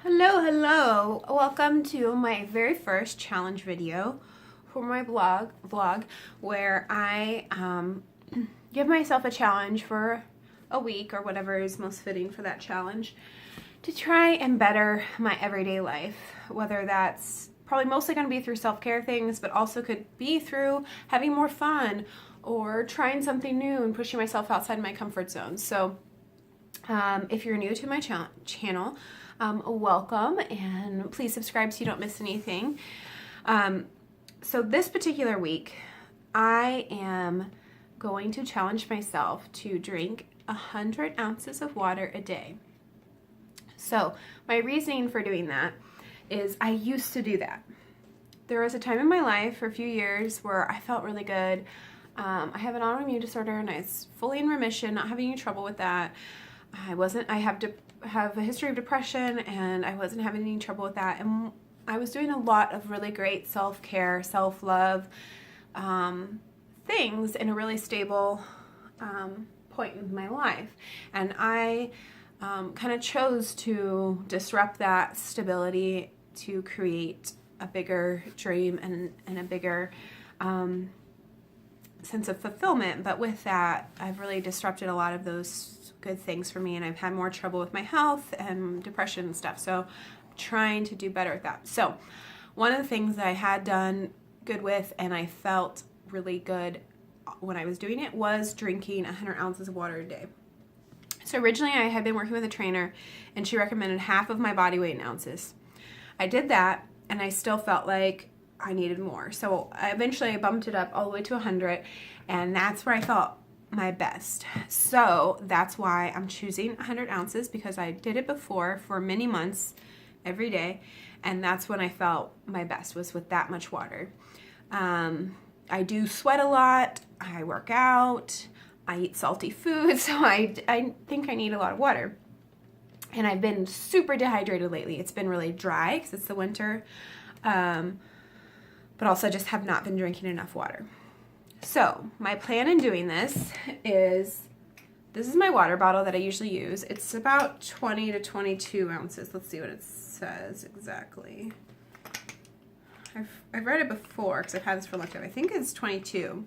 Hello. Welcome to my very first challenge video for my vlog where I give myself a challenge for a week or whatever is most fitting for that challenge to try and better my everyday life, whether that's probably mostly going to be through self-care things, but also could be through having more fun or trying something new and pushing myself outside my comfort zone. So if you're new to my channel, welcome, and please subscribe so you don't miss anything. So this particular week, I am going to challenge myself to drink 100 ounces of water a day. So my reasoning for doing that is I used to do that. There was a time in my life for a few years where I felt really good. I have an autoimmune disorder and I was fully in remission, not having any trouble with that. I have a history of depression and I wasn't having any trouble with that. And I was doing a lot of really great self-care, self-love things in a really stable point in my life. And I kind of chose to disrupt that stability to create a bigger dream and a bigger sense of fulfillment. But with that, I've really disrupted a lot of those good things for me, and I've had more trouble with my health and depression and stuff. So I'm trying to do better with that. So one of the things that I had done good with and I felt really good when I was doing it was drinking 100 ounces of water a day. So originally I had been working with a trainer and she recommended half of my body weight in ounces. I did that and I still felt like I needed more. So eventually I bumped it up all the way to 100, and that's where I felt my best. So that's why I'm choosing 100 ounces, because I did it before for many months every day, and that's when I felt my best, was with that much water. I do sweat a lot, I work out, I eat salty food, so I think I need a lot of water. And I've been super dehydrated lately. It's been really dry because it's the winter, but also just have not been drinking enough water. So my plan in doing this is my water bottle that I usually use. It's about 20 to 22 ounces. Let's see what it says exactly. I've read it before because I've had this for a long time. I think it's 22,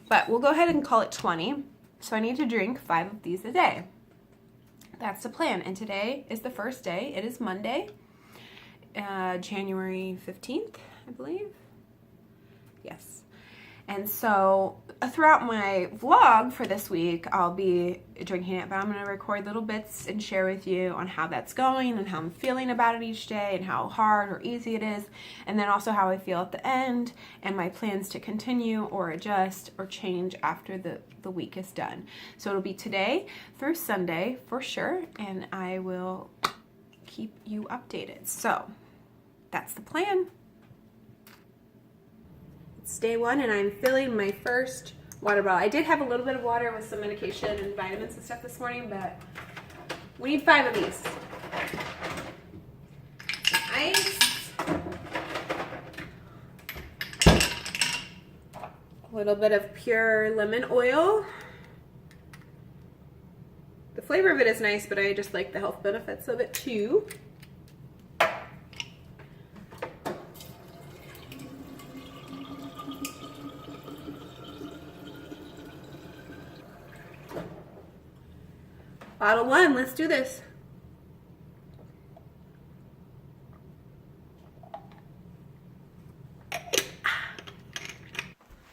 but we'll go ahead and call it 20. So I need to drink 5 of these a day. That's the plan. And today is the first day. It is Monday, January 15th, I believe. Yes. And so throughout my vlog for this week, I'll be drinking it, but I'm going to record little bits and share with you on how that's going and how I'm feeling about it each day and how hard or easy it is, and then also how I feel at the end and my plans to continue or adjust or change after the week is done. So it'll be today through Sunday for sure, and I will keep you updated. So that's the plan. It's day one and I'm filling my first water bottle. I did have a little bit of water with some medication and vitamins and stuff this morning, but we need 5 of these. Ice. A little bit of pure lemon oil. The flavor of it is nice, but I just like the health benefits of it too. Bottle 1, let's do this.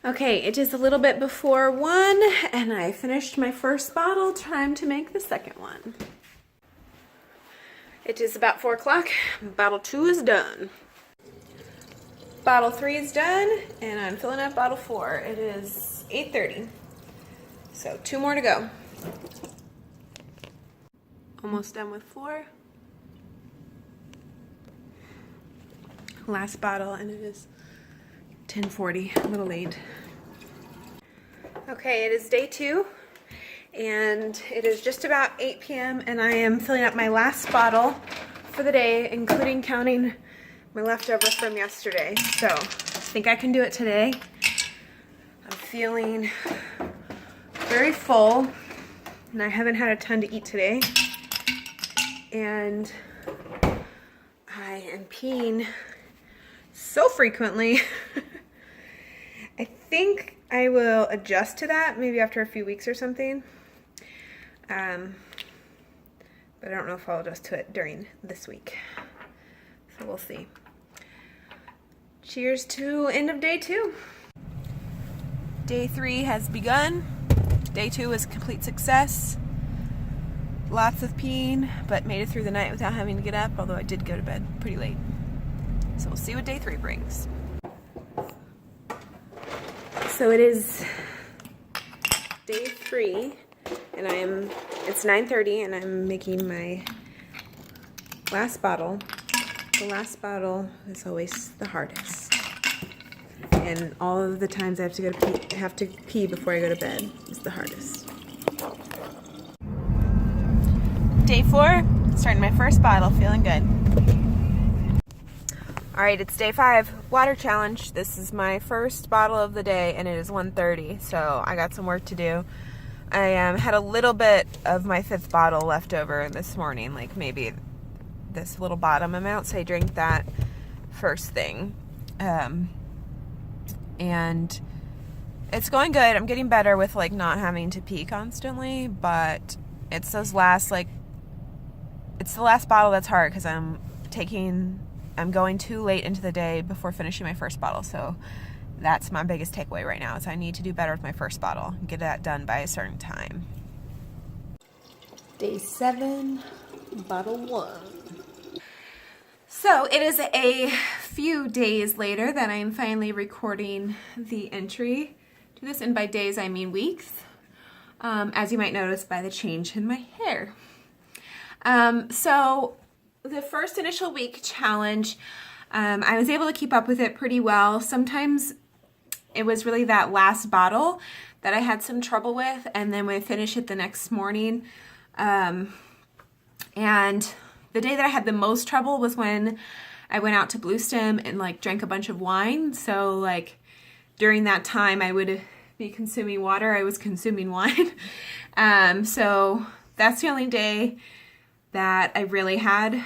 Okay, it is a little bit before 1 and I finished my first bottle. Time to make the second one. It is about 4 o'clock. Bottle 2 is done. Bottle 3 is done and I'm filling up bottle 4. It is 8:30. So 2 more to go. Almost done with 4. Last bottle, and it is 10:40, a little late. Okay, it is day 2, and it is just about 8 p.m. and I am filling up my last bottle for the day, including counting my leftover from yesterday. So I think I can do it today. I'm feeling very full, and I haven't had a ton to eat today. And I am peeing so frequently. I think I will adjust to that maybe after a few weeks or something. But I don't know if I'll adjust to it during this week. So we'll see. Cheers to end of day 2. Day 3 has begun. Day 2 was a complete success. Lots of peeing, but made it through the night without having to get up, although I did go to bed pretty late. So we'll see what day 3 brings. So it is day 3, and it's 9:30, and I'm making my last bottle. The last bottle is always the hardest. And all of the times I have to pee before I go to bed is the hardest. Day 4, starting my first bottle, feeling good. Alright, it's day 5, water challenge. This is my first bottle of the day, and it is 1:30, so I got some work to do. I had a little bit of my 5th bottle left over this morning, like maybe this little bottom amount, so I drank that first thing. And it's going good. I'm getting better with like not having to pee constantly, but it's those last it's the last bottle that's hard because I'm going too late into the day before finishing my first bottle. So that's my biggest takeaway right now is I need to do better with my first bottle and get that done by a certain time. Day 7, bottle 1. So it is a few days later that I'm finally recording the entry to this, and by days I mean weeks, as you might notice by the change in my hair. So the first initial week challenge, I was able to keep up with it pretty well. Sometimes it was really that last bottle that I had some trouble with, and then we finish it the next morning. And the day that I had the most trouble was when I went out to Blue Stem and like drank a bunch of wine. So like during that time I would be consuming water, I was consuming wine. So that's the only day that I really had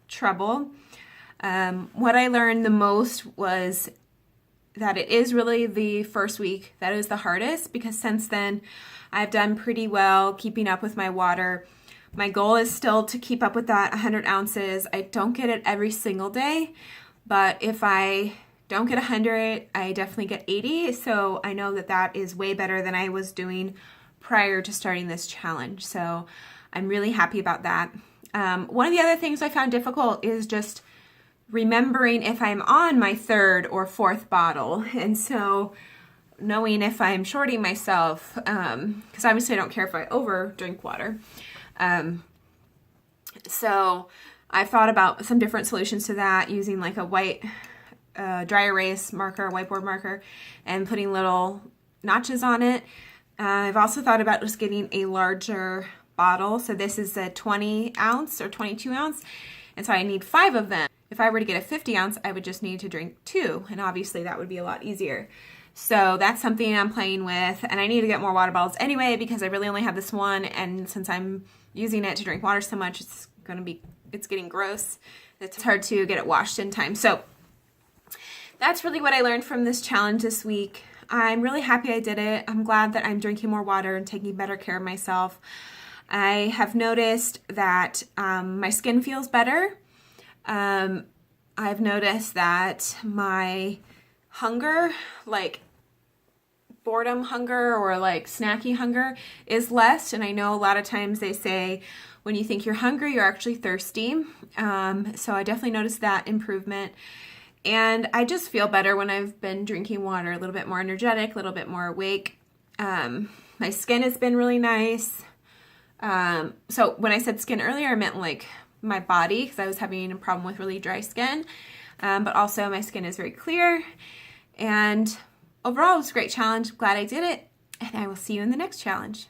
trouble. What I learned the most was that it is really the first week that is the hardest, because since then I've done pretty well keeping up with my water. My goal is still to keep up with that 100 ounces. I don't get it every single day, but if I don't get 100, I definitely get 80. So I know that that is way better than I was doing prior to starting this challenge. So I'm really happy about that. One of the other things I found difficult is just remembering if I'm on my 3rd or 4th bottle. And so knowing if I'm shorting myself, because obviously I don't care if I over drink water. So I've thought about some different solutions to that, using like a white dry erase marker, whiteboard marker, and putting little notches on it. I've also thought about just getting a larger bottle. So this is a 20 ounce or 22 ounce, and so I need 5 of them. If I were to get a 50 ounce, I would just need to drink 2, and obviously that would be a lot easier. So that's something I'm playing with, and I need to get more water bottles anyway because I really only have this one, and since I'm using it to drink water so much, it's getting gross. It's hard to get it washed in time. So that's really what I learned from this challenge this week. I'm really happy I did it. I'm glad that I'm drinking more water and taking better care of myself. I have noticed that my skin feels better. I've noticed that my hunger, like boredom hunger or like snacky hunger, is less. And I know a lot of times they say when you think you're hungry, you're actually thirsty. So I definitely noticed that improvement. And I just feel better when I've been drinking water, a little bit more energetic, a little bit more awake. My skin has been really nice. So when I said skin earlier, I meant like my body, because I was having a problem with really dry skin. But also my skin is very clear. And overall, it was a great challenge. Glad I did it. And I will see you in the next challenge.